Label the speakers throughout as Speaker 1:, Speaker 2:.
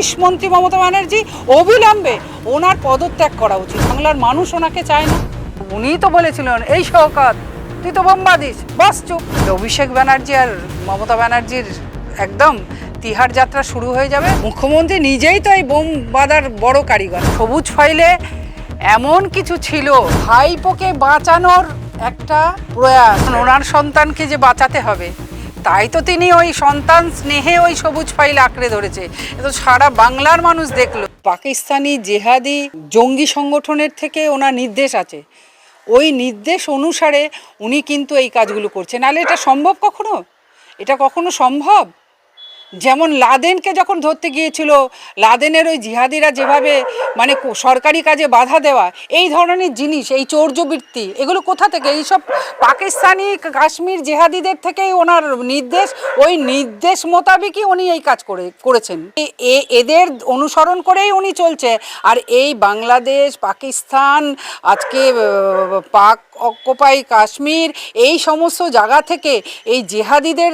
Speaker 1: Police মন্ত্রী মমতা ব্যানার্জি অবিলম্বে ওনার পদত্যাগ করা উচিত। বাংলার মানুষ ওনাকে চায় না। উনিই তো বলেছিলেন, এই শওকত তুই তো বোম্বা দিস, বস চুপ। অভিষেক ব্যানার্জি আর মমতা ব্যানার্জির একদম তিহার যাত্রা শুরু হয়ে যাবে। মুখ্যমন্ত্রী নিজেই তো এই বোম বাঁধার বড় কারিগর। সবুজ ফাইলে এমন কিছু ছিল, ভাইপোকে বাঁচানোর একটা প্রয়াস, ওনার সন্তানকে যে বাঁচাতে হবে, তাই তো তিনি ওই সন্তান স্নেহে ওই সবুজ ফাইল আঁকড়ে ধরেছে। তো সারা বাংলার মানুষ দেখলো। পাকিস্তানি জেহাদি জঙ্গি সংগঠনের থেকে ওনার নির্দেশ আছে, ওই নির্দেশ অনুসারে উনি কিন্তু এই কাজগুলো করছেন। নাহলে এটা সম্ভব কখনো? এটা কখনো সম্ভব? যেমন লাদেনকে যখন ধরতে গিয়েছিল, লাদেনের ওই জিহাদিরা যেভাবে মানে সরকারি কাজে বাধা দেওয়া, এই ধরনের জিনিস, এই চৌর্যবৃত্তি, এগুলো কোথা থেকে? এইসব পাকিস্তানি কাশ্মীর জেহাদিদের থেকেই ওনার নির্দেশ, ওই নির্দেশ মোতাবেকই উনি এই কাজ করেছেন। এদের অনুসরণ করেই উনি চলছে। আর এই বাংলাদেশ, পাকিস্তান, আজকে পাক অকুপাই কাশ্মীর, এই সমস্ত জায়গা থেকে এই জেহাদিদের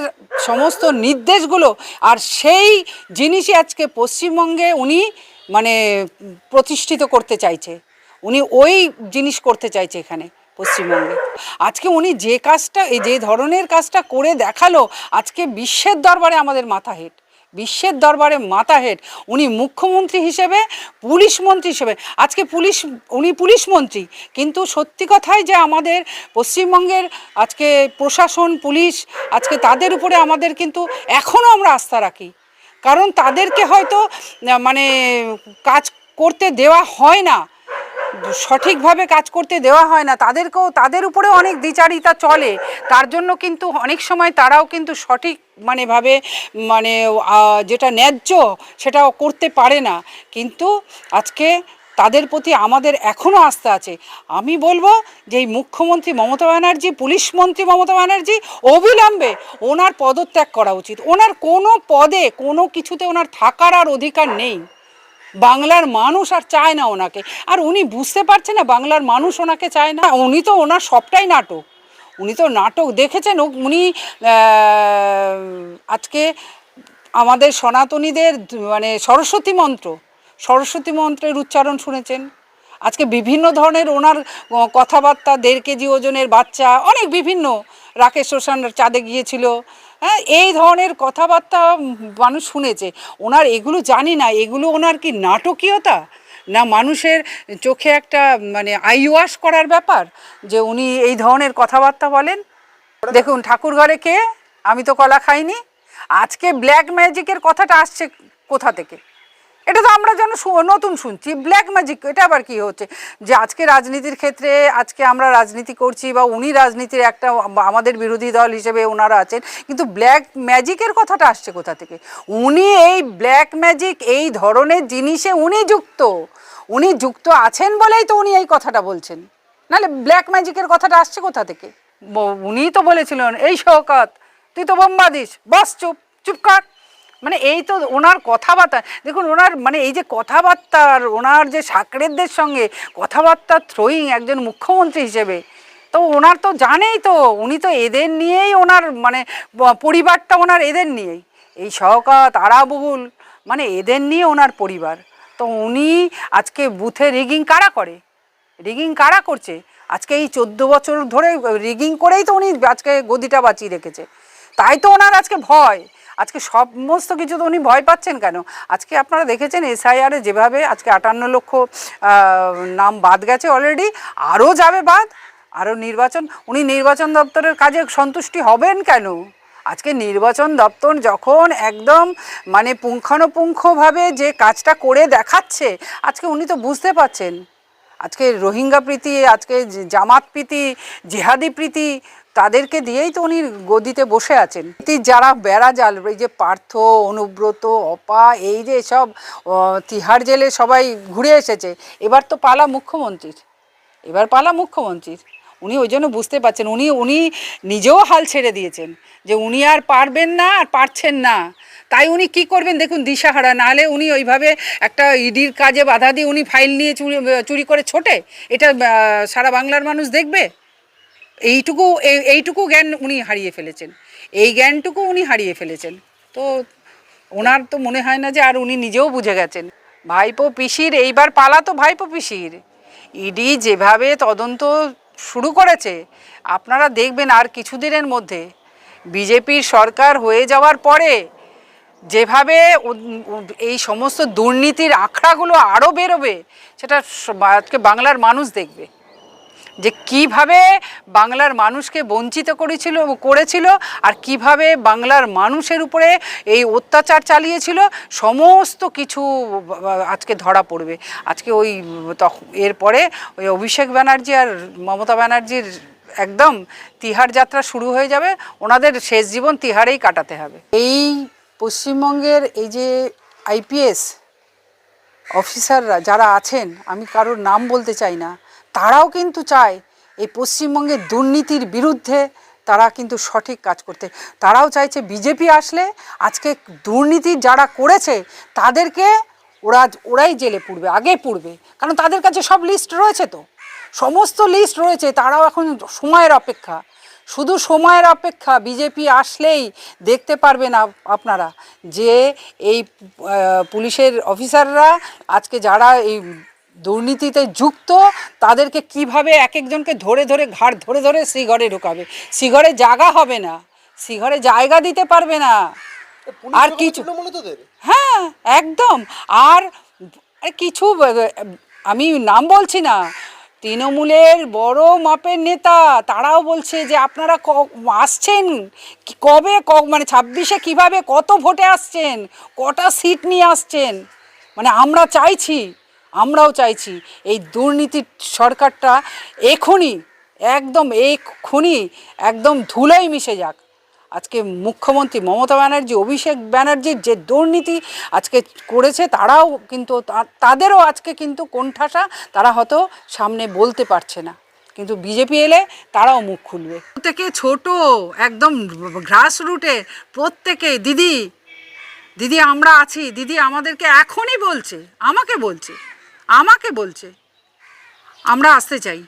Speaker 1: সমস্ত নির্দেশগুলো, আর সেই জিনিসই আজকে পশ্চিমবঙ্গে উনি মানে প্রতিষ্ঠিত করতে চাইছে। উনি ওই জিনিস করতে চাইছে এখানে পশ্চিমবঙ্গে। আজকে উনি যে কাজটা, এই যে ধরনের কাজটা করে দেখালো, আজকে বিশ্বের দরবারে আমাদের মাথা হেঁট, বিশ্বের দরবারে মাথা হেঁট। উনি মুখ্যমন্ত্রী হিসেবে, পুলিশ মন্ত্রী হিসেবে, আজকে উনি পুলিশ মন্ত্রী, কিন্তু সত্যি কথাই যে আমাদের পশ্চিমবঙ্গের আজকে প্রশাসন, পুলিশ, আজকে তাদের উপরে আমাদের কিন্তু এখনও আমরা আস্থা রাখি। কারণ তাদেরকে হয়তো মানে কাজ করতে দেওয়া হয় না, সঠিকভাবে কাজ করতে দেওয়া হয় না, তাদের উপরে অনেক দ্বিচারিতা চলে। তার জন্য কিন্তু অনেক সময় তারাও কিন্তু সঠিক ভাবে যেটা ন্যায্য সেটা করতে পারে না। কিন্তু আজকে তাদের প্রতি আমাদের এখনও আস্থা আছে। আমি বলবো যে এই মুখ্যমন্ত্রী মমতা ব্যানার্জি, পুলিশ মন্ত্রী মমতা ব্যানার্জি অবিলম্বে ওনার পদত্যাগ করা উচিত। ওনার কোনো পদে, কোনো কিছুতে ওনার থাকার আর অধিকার নেই। বাংলার মানুষ আর চায় না ওনাকে। আর উনি বুঝতে পারছেন না বাংলার মানুষ ওনাকে চায় না। উনি তো, ওনার সবটাই নাটক। উনি তো নাটক দেখেছেন। উনি আজকে আমাদের সনাতনীদের সরস্বতী মন্ত্রের উচ্চারণ শুনেছেন। আজকে বিভিন্ন ধরনের ওনার কথাবার্তা, 1.5 কেজি ওজনের বাচ্চা, অনেক বিভিন্ন, রাকেশ রোশন চাঁদে গিয়েছিল, হ্যাঁ, এই ধরনের কথাবার্তা মানুষ শুনেছে। ওনার এগুলো জানি না, এগুলো ওনার কি নাটকীয়তা, না মানুষের চোখে একটা আই ওয়াশ করার ব্যাপার যে উনি এই ধরনের কথাবার্তা বলেন? দেখুন, ঠাকুরঘরে কে, আমি তো কলা খাইনি। আজকে ব্ল্যাক ম্যাজিকের কথাটা আসছে কোথা থেকে? এটা তো আমরা যেন নতুন শুনছি। ব্ল্যাক ম্যাজিক, এটা আবার কি হচ্ছে? যে আজকে রাজনীতির ক্ষেত্রে, আজকে আমরা রাজনীতি করছি বা উনি রাজনীতির একটা, আমাদের বিরোধী দল হিসেবে ওনারা আছেন, কিন্তু ব্ল্যাক ম্যাজিকের কথাটা আসছে কোথা থেকে? উনি এই ব্ল্যাক ম্যাজিক, এই ধরনের জিনিসে উনি যুক্ত আছেন বলেই তো উনি এই কথাটা বলছেন। নাহলে ব্ল্যাক ম্যাজিকের কথাটা আসছে কোথা থেকে? উনিই তো বলেছিলেন, এই শওকত তুই তো বোম্বা দিস, বস চুপ, চুপ কর। এই তো ওনার কথাবার্তা দেখুন, ওনার এই যে কথাবার্তা, ওনার যে সাকরেদদের সঙ্গে কথাবার্তা থ্রোয়িং একজন মুখ্যমন্ত্রী হিসেবে, তো ওনার তো জানেই তো, উনি তো এদের নিয়েই ওনার পরিবারটা ওনার এদের নিয়েই, এই শওকত, আরাবুল, এদের নিয়ে ওনার পরিবার। তো উনি আজকে বুথে রিগিং কারা করে? রিগিং কারা করছে? আজকে এই 14 বছর ধরে রিগিং করেই তো উনি আজকে গদিটা বাঁচিয়ে রেখেছে। তাই তো ওনার আজকে ভয়। আজকে সমস্ত কিছু তো উনি ভয় পাচ্ছেন কেন? আজকে আপনারা দেখেছেন এসআইআরে যেভাবে আজকে 58 লক্ষ নাম বাদ গেছে অলরেডি, আরও যাবে বাদ, আরও নির্বাচন। উনি নির্বাচন দপ্তরের কাজে সন্তুষ্টি হবেন কেন? আজকে নির্বাচন দপ্তর যখন একদম পুঙ্খানুপুঙ্খভাবে যে কাজটা করে দেখাচ্ছে, আজকে উনি তো বুঝতে পারছেন আজকে রোহিঙ্গা প্রীতি, আজকে জামাত প্রীতি, জেহাদি প্রীতি, তাদেরকে দিয়েই তো উনি গদিতে বসে আছেন। যারা বেড়া জাল, এই যে পার্থ, অনুব্রত, অপা, এই যে সব তিহার জেলে সবাই ঘুরে এসেছে, এবার তো পালা মুখ্যমন্ত্রীর, উনি ওই জন্য বুঝতে পারছেন, উনি নিজেও হাল ছেড়ে দিয়েছেন যে উনি আর পারবেন না, আর পারছেন না। তাই উনি কি করবেন দেখুন, দিশাহারা। নাহলে উনি ওইভাবে একটা ইডির কাজে বাধা দিয়ে উনি ফাইল নিয়ে চুরি করে ছোটে, এটা সারা বাংলার মানুষ দেখবে? এইটুকু জ্ঞান উনি হারিয়ে ফেলেছেন, এই জ্ঞানটুকু উনি হারিয়ে ফেলেছেন। তো ওনার তো মনে হয় না যে আর উনি নিজেও বুঝে গেছেন ভাইপো পিসির এইবার পালা তো ভাইপো পিসির। ইডি যেভাবে তদন্ত শুরু করেছে আপনারা দেখবেন আর কিছুদিনের মধ্যে বিজেপির সরকার হয়ে যাওয়ার পরে যেভাবে এই সমস্ত দুর্নীতির আখড়াগুলো আরও বেরোবে সেটা আজকে বাংলার মানুষ দেখবে যে কিভাবে বাংলার মানুষকে বঞ্চিত করেছিল আর কিভাবে বাংলার মানুষের উপরে এই অত্যাচার চালিয়েছিল সমস্ত কিছু আজকে ধরা পড়বে। আজকে ওই এরপরে ওই অভিষেক ব্যানার্জি আর মমতা ব্যানার্জির একদম তিহার যাত্রা শুরু হয়ে যাবে, ওনাদের শেষ জীবন তিহারেই কাটাতে হবে। এই পশ্চিমবঙ্গের এই যে আইপিএস অফিসাররা যারা আছেন, আমি কারোর নাম বলতে চাই না, তারাও কিন্তু চায় এই পশ্চিমবঙ্গের দুর্নীতির বিরুদ্ধে তারা কিন্তু সঠিক কাজ করতে। তারাও চাইছে বিজেপি আসলে আজকে দুর্নীতি যারা করেছে তাদেরকে ওরাই জেলে পুড়বে, আগে পুড়বে, কারণ তাদের কাছে সব লিস্ট রয়েছে, তো সমস্ত লিস্ট রয়েছে। তারাও এখন সময়ের অপেক্ষা, শুধু সময়ের অপেক্ষা। বিজেপি আসলেই দেখতে পারবেন আপনারা যে এই পুলিশের অফিসাররা আজকে যারা এই দুর্নীতিতে যুক্ত তাদেরকে কিভাবে এক একজনকে ধরে ধরে ঘাড় ধরে ধরে শ্রীঘরে ঢোকাবে। শ্রীঘরে জায়গা হবে না, শ্রীঘরে জায়গা দিতে পারবে না আর কিছু। হ্যাঁ একদম। আর কিছু আমি নাম বলছি না, তৃণমূলের বড় মাপের নেতা তারাও বলছে যে আপনারা আসছেন কবে, মানে 26-এ কীভাবে কত ভোটে আসছেন, কটা সিট নিয়ে আসছেন। মানে আমরাও চাইছি এই দুর্নীতির সরকারটা এখনই একদম ধুলোয় মিশে যাক। আজকে মুখ্যমন্ত্রী মমতা ব্যানার্জি, অভিষেক ব্যানার্জির যে দুর্নীতি আজকে করেছে, তারাও কিন্তু তাদেরও আজকে কিন্তু কোণঠাসা, তারা হয়তো সামনে বলতে পারছে না, কিন্তু বিজেপি এলে তারাও মুখ খুলবে। প্রত্যেকে ছোট একদম গ্রাস রুটে প্রত্যেকে দিদি আমরা আছি, দিদি আমাদেরকে এখনই বলছে, আমাকে বলছে আমরা আসতে চাই।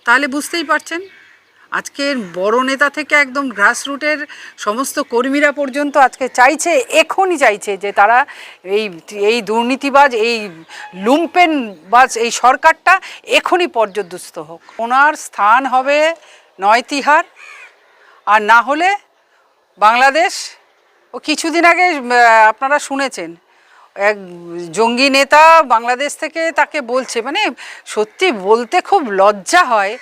Speaker 1: তাহলে বুঝতেই পারছেন আজকের বড় নেতা থেকে একদম গ্রাসরুটের সমস্ত কর্মীরা পর্যন্ত আজকে এখনই চাইছে যে তারা এই দুর্নীতিবাজ, এই লুম্পেনবাজ এই সরকারটা এখনই পর্যদস্ত হোক। ওনার স্থান হবে নয় তিহার, আর না হলে বাংলাদেশ। ও কিছুদিন আগে আপনারা শুনেছেন এক জঙ্গি নেতা বাংলাদেশ থেকে তাকে বলছে, মানে সত্যি বলতে খুব লজ্জা হয়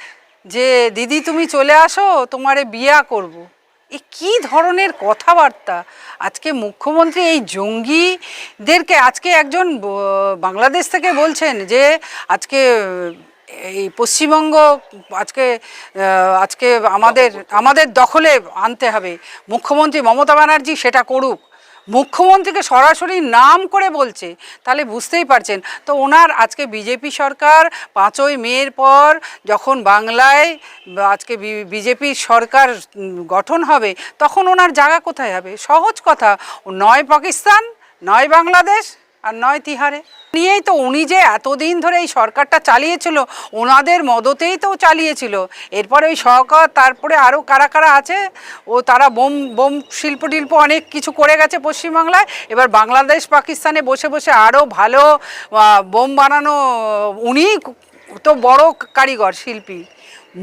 Speaker 1: যে দিদি তুমি চলে আসো, তোমারে বিয়া করব। এ কী ধরনের কথাবার্তা! আজকে মুখ্যমন্ত্রী এই জঙ্গিদেরকে আজকে একজন বাংলাদেশ থেকে বলছেন যে আজকে এই পশ্চিমবঙ্গ আজকে আমাদের দখলে আনতে হবে। মুখ্যমন্ত্রী মমতা ব্যানার্জি সেটা করুক, মুখ্যমন্ত্রীকে সরাসরি নাম করে বলছে, তাহলে বুঝতেই পারছেন। তো ওনার আজকে বিজেপি সরকার 5ই মের পর যখন বাংলায় আজকে বিজেপি সরকার গঠন হবে, তখন ওনার জায়গা কোথায় হবে? সহজ কথা, নয় পাকিস্তান, নয় বাংলাদেশ, আর নয় তিহারে। নিয়েই তো উনি যে এতদিন ধরে এই সরকারটা চালিয়েছিল, ওনাদের মদতেই তো চালিয়েছিল। এরপরে ওই সরকার, তারপরে আরও কারা কারা আছে, তারা বোম শিল্প অনেক কিছু করে গেছে পশ্চিমবাংলায়। এবার বাংলাদেশ পাকিস্তানে বসে বসে আরও ভালো বোম বানানো, উনি তো বড় কারিগর শিল্পী।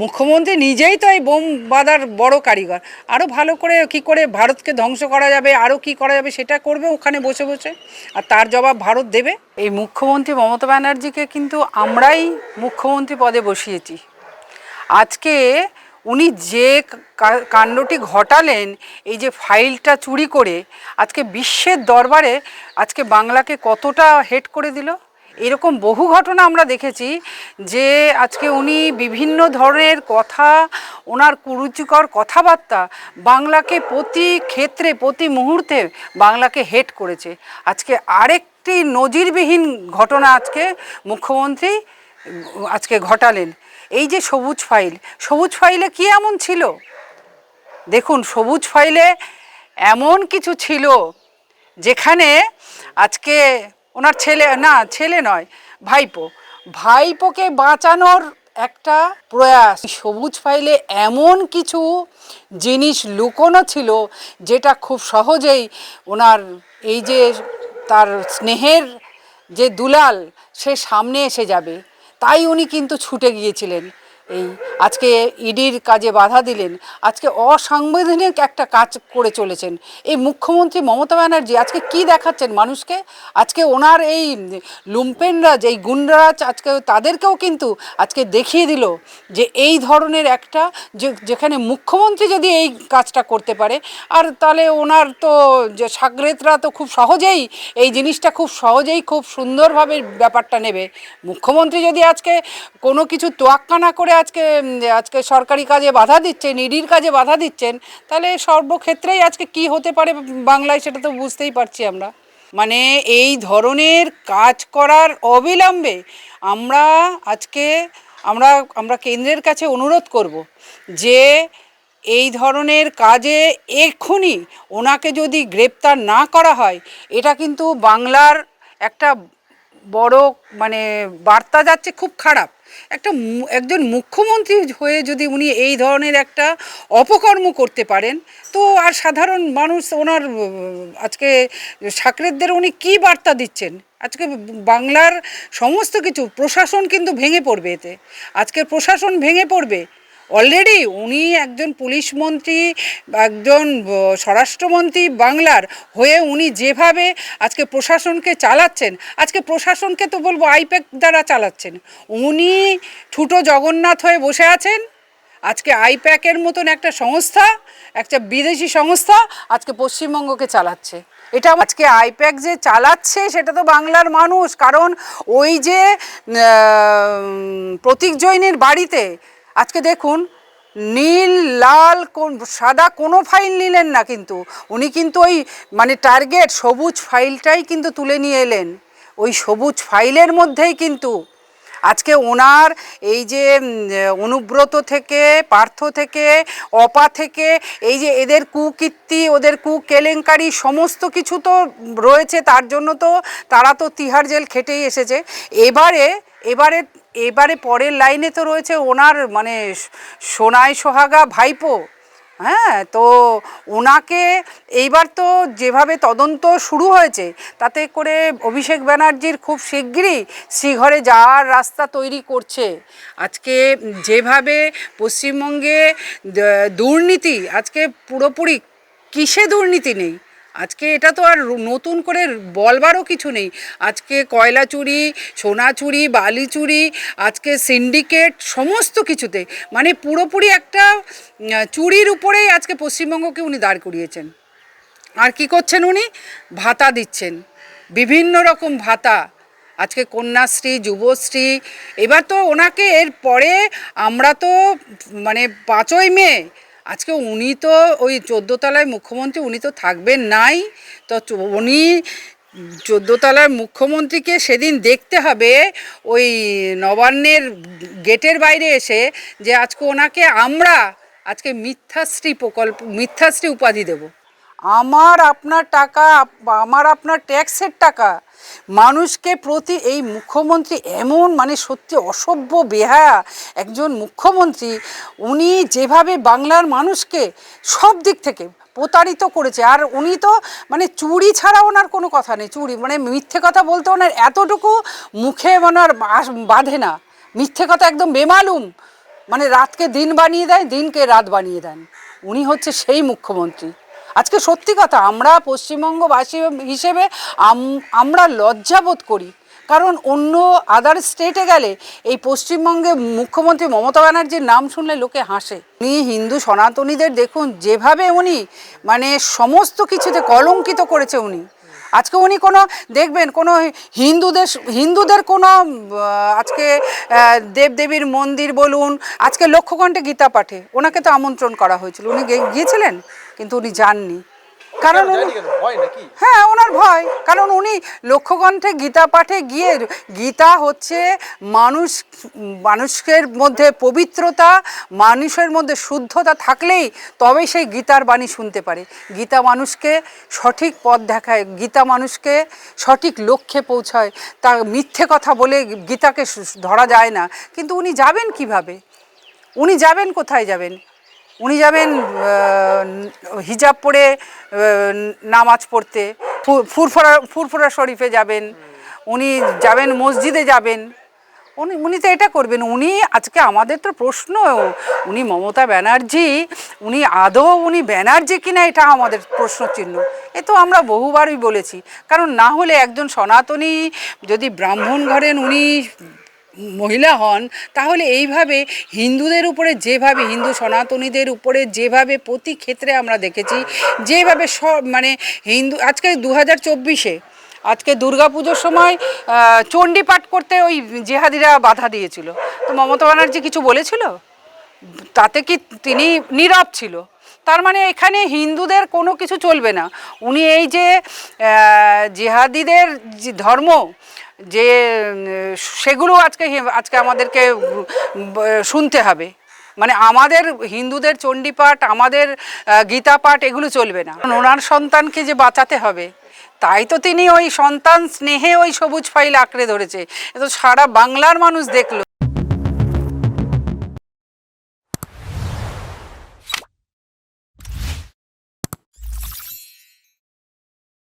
Speaker 1: মুখ্যমন্ত্রী নিজেই তো এই বোম বাঁধার বড় কারিগর। আরও ভালো করে কি করে ভারতকে ধ্বংস করা যাবে, আরও কি করা যাবে সেটা করবে ওখানে বসে বসে, আর তার জবাব ভারত দেবে। এই মুখ্যমন্ত্রী মমতা ব্যানার্জিকে কিন্তু আমরাই মুখ্যমন্ত্রী পদে বসিয়েছি। আজকে উনি যে কাণ্ডটি ঘটালেন, এই যে ফাইলটা চুরি করে আজকে বিশ্বের দরবারে আজকে বাংলাকে কতটা হেট করে দিল। এরকম বহু ঘটনা আমরা দেখেছি যে আজকে উনি বিভিন্ন ধরনের কথা, ওনার কুরুচিকর কথাবার্তা বাংলাকে প্রতি ক্ষেত্রে প্রতি মুহূর্তে বাংলাকে হেট করেছে। আজকে আরেকটি নজিরবিহীন ঘটনা আজকে মুখ্যমন্ত্রী আজকে ঘটালেন। এই যে সবুজ ফাইলে কি এমন ছিল? দেখুন, সবুজ ফাইলে এমন কিছু ছিল যেখানে আজকে ওনার ছেলে নয়, ভাইপোকে বাঁচানোর একটা প্রয়াস। সবুজ ফাইলে এমন কিছু জিনিস লুকোনো ছিল যেটা খুব সহজেই ওনার এই যে তার স্নেহের যে দুলাল সে সামনে এসে যাবে, তাই উনি কিন্তু ছুটে গিয়েছিলেন। এই আজকে ইডির কাজে বাধা দিলেন, আজকে অসাংবিধানিক একটা কাজ করে চলেছেন এই মুখ্যমন্ত্রী মমতা ব্যানার্জি। আজকে কি দেখাচ্ছেন মানুষকে? আজকে ওনার এই লুম্পেনরাজ, এই গুন্ডারাজ, আজকে তাদেরকেও কিন্তু আজকে দেখিয়ে দিল যে এই ধরনের একটা যেখানে মুখ্যমন্ত্রী যদি এই কাজটা করতে পারে, আর তাহলে ওনার তো যে সাগরেতরা তো খুব সহজেই এই জিনিসটা খুব সহজেই খুব সুন্দরভাবে ব্যাপারটা নেবে। মুখ্যমন্ত্রী যদি আজকে কোনো কিছু তোয়াক্কা না করে আজকে সরকারি কাজে বাধা দিচ্ছেন, ইডির কাজে বাধা দিচ্ছেন, তাহলে সর্বক্ষেত্রেই আজকে কি হতে পারে বাংলায় সেটা তো বুঝতেই পারছি আমরা। মানে এই ধরনের কাজ করার অবিলম্বে আমরা আজকে আমরা কেন্দ্রের কাছে অনুরোধ করব যে এই ধরনের কাজে এক্ষুনি ওনাকে যদি গ্রেপ্তার না করা হয়, এটা কিন্তু বাংলার একটা বড় মানে বার্তা যাচ্ছে খুব খারাপ। একজন মুখ্যমন্ত্রী হয়ে যদি উনি এই ধরনের একটা অপকর্ম করতে পারেন, তো আর সাধারণ মানুষ ওনার আজকে সাকরেতদের উনি কী বার্তা দিচ্ছেন? আজকে বাংলার সমস্ত কিছু প্রশাসন কিন্তু ভেঙে পড়বে এতে। আজকের প্রশাসন ভেঙে পড়বে। অলরেডি উনি একজন পুলিশ মন্ত্রী, একজন স্বরাষ্ট্রমন্ত্রী বাংলার হয়ে উনি যেভাবে আজকে প্রশাসনকে চালাচ্ছেন, আজকে প্রশাসনকে তো বলবো আইপ্যাক দ্বারা চালাচ্ছেন। উনি ঠুটো জগন্নাথ হয়ে বসে আছেন। আজকে আইপ্যাকের মতন একটা সংস্থা, একটা বিদেশি সংস্থা আজকে পশ্চিমবঙ্গকে চালাচ্ছে। এটা আজকে আইপ্যাক যে চালাচ্ছে সেটা তো বাংলার মানুষ। কারণ ওই যে প্রতীক জৈনের বাড়িতে আজকে দেখুন নীল লাল সাদা কোনো ফাইল নিলেন না, কিন্তু উনি কিন্তু ওই মানে টার্গেট সবুজ ফাইলটাই কিন্তু তুলে নিয়ে এলেন। ওই সবুজ ফাইলের মধ্যেই কিন্তু আজকে ওনার এই যে অনুব্রত থেকে, পার্থ থেকে, অপা থেকে, এই যে এদের কুকীর্তি, ওদের কেলেঙ্কারি সমস্ত কিছু তো রয়েছে। তার জন্য তো তারা তো তিহার জেল খেটেই এসেছে। এবারে পরের লাইনে তো রয়েছে ওনার মানে সোনায় সোহাগা ভাইপো। হ্যাঁ, তো ওনাকে এইবার তো যেভাবে তদন্ত শুরু হয়েছে, তাতে করে অভিষেক ব্যানার্জির খুব শিগগিরই শ্রীঘরে যাওয়ার রাস্তা তৈরি করছে। আজকে যেভাবে পশ্চিমবঙ্গে দুর্নীতি, আজকে পুরোপুরি কিসে দুর্নীতি নেই, আজকে এটা তো আর নতুন করে বলবারও কিছু নেই। আজকে কয়লা চুরি, সোনা চুরি, বালি চুরি, আজকে সিন্ডিকেট সমস্ত কিছুতে মানে পুরোপুরি একটা চুরির উপরেই আজকে পশ্চিমবঙ্গকে উনি দাঁড় করিয়েছেন। আর কি করছেন উনি? ভাতা দিচ্ছেন, বিভিন্ন রকম ভাতা। আজকে কন্যাশ্রী, যুবশ্রী। এবার তো ওনাকে এর পরে আমরা তো মানে 5ই মে আজকে উনি তো ওই 14 তলায় মুখ্যমন্ত্রী, উনি তো থাকবেন নাই। তো উনি 14 তলার মুখ্যমন্ত্রীকে সেদিন দেখতে হবে ওই নবান্নের গেটের বাইরে এসে, যে আজকে ওনাকে আমরা আজকে মিথ্যাশ্রী উপাধি দেব। আমার আপনার টাকা, আমার আপনার ট্যাক্সের টাকা মানুষকে প্রতি এই মুখ্যমন্ত্রী এমন মানে সত্যি অসভ্য বেহায়া একজন মুখ্যমন্ত্রী। উনি যেভাবে বাংলার মানুষকে সব দিক থেকে প্রতারিত করেছে, আর উনি তো মানে চুরি ছাড়া ওনার কোনো কথা নেই। চুরি মানে মিথ্যে কথা বলতে ওনার এতটুকু মুখে ওনার বাঁধে না। মিথ্যে কথা একদম বেমালুম, মানে রাতকে দিন বানিয়ে দেয়, দিনকে রাত বানিয়ে দেন। উনি হচ্ছে সেই মুখ্যমন্ত্রী। আজকে সত্যি কথা আমরা পশ্চিমবঙ্গবাসী হিসেবে আমরা লজ্জাবোধ করি, কারণ অন্য আদার স্টেটে গেলে এই পশ্চিমবঙ্গে মুখ্যমন্ত্রী মমতা ব্যানার্জির নাম শুনলে লোকে হাসে। উনি হিন্দু সনাতনীদের দেখুন যেভাবে উনি মানে সমস্ত কিছুতে কলঙ্কিত করেছে উনি। আজকে উনি কোনো দেখবেন কোনো হিন্দুদের কোনো আজকে দেবদেবীর মন্দির বলুন, আজকে লক্ষ্যকণ্ঠে গীতা পাঠে ওনাকে তো আমন্ত্রণ করা হয়েছিল, উনি গিয়েছিলেন কিন্তু উনি যাননি। কারণ হ্যাঁ ওনার ভয়, কারণ উনি লক্ষ্যগ্রন্থে গীতা পাঠে গিয়ে, গীতা হচ্ছে মানুষের মধ্যে পবিত্রতা, মানুষের মধ্যে শুদ্ধতা থাকলেই তবেই সেই গীতার বাণী শুনতে পারে। গীতা মানুষকে সঠিক পথ দেখায়, গীতা মানুষকে সঠিক লক্ষ্যে পৌঁছায়। তা মিথ্যে কথা বলে গীতাকে ধরা যায় না। কিন্তু উনি যাবেন কিভাবে? উনি যাবেন কোথায় যাবেন? উনি যাবেন হিজাব পরে নামাজ পড়তে, ফুরফুরা শরীফে যাবেন, উনি যাবেন মসজিদে যাবেন, উনি তো এটা করবেন। উনি আজকে আমাদের তো প্রশ্ন, উনি মমতা ব্যানার্জি, উনি আদৌ উনি ব্যানার্জি কিনা এটা আমাদের প্রশ্নচিহ্ন। এ তো আমরা বহুবারই বলেছি। কারণ না হলে একজন সনাতনী যদি ব্রাহ্মণ ঘরের উনি মহিলা হন, তাহলে এইভাবে হিন্দুদের উপরে যেভাবে, হিন্দু সনাতনীদের উপরে যেভাবে প্রতি ক্ষেত্রে আমরা দেখেছি, যেভাবে সব মানে হিন্দু আজকে 2024-এ আজকে দুর্গাপুজোর সময় চণ্ডীপাঠ করতে ওই জেহাদিরা বাধা দিয়েছিল, তো মমতা ব্যানার্জি কিছু বলেছিল? তাতে কি তিনি নীরব ছিল? তার মানে এখানে হিন্দুদের কোনো কিছু চলবে না। উনি এই যে জেহাদিদের যে ধর্ম, যে সেগুলো আজকে আমাদেরকে শুনতে হবে। মানে আমাদের হিন্দুদের চণ্ডীপাঠ, আমাদের গীতা পাঠ এগুলো চলবে না। ওনার সন্তানকে যে বাঁচাতে হবে, তাই তো তিনি ওই সন্তান স্নেহে ওই সবুজ ফাইল আঁকড়ে ধরেছে। এ তো সারা বাংলার মানুষ দেখলো।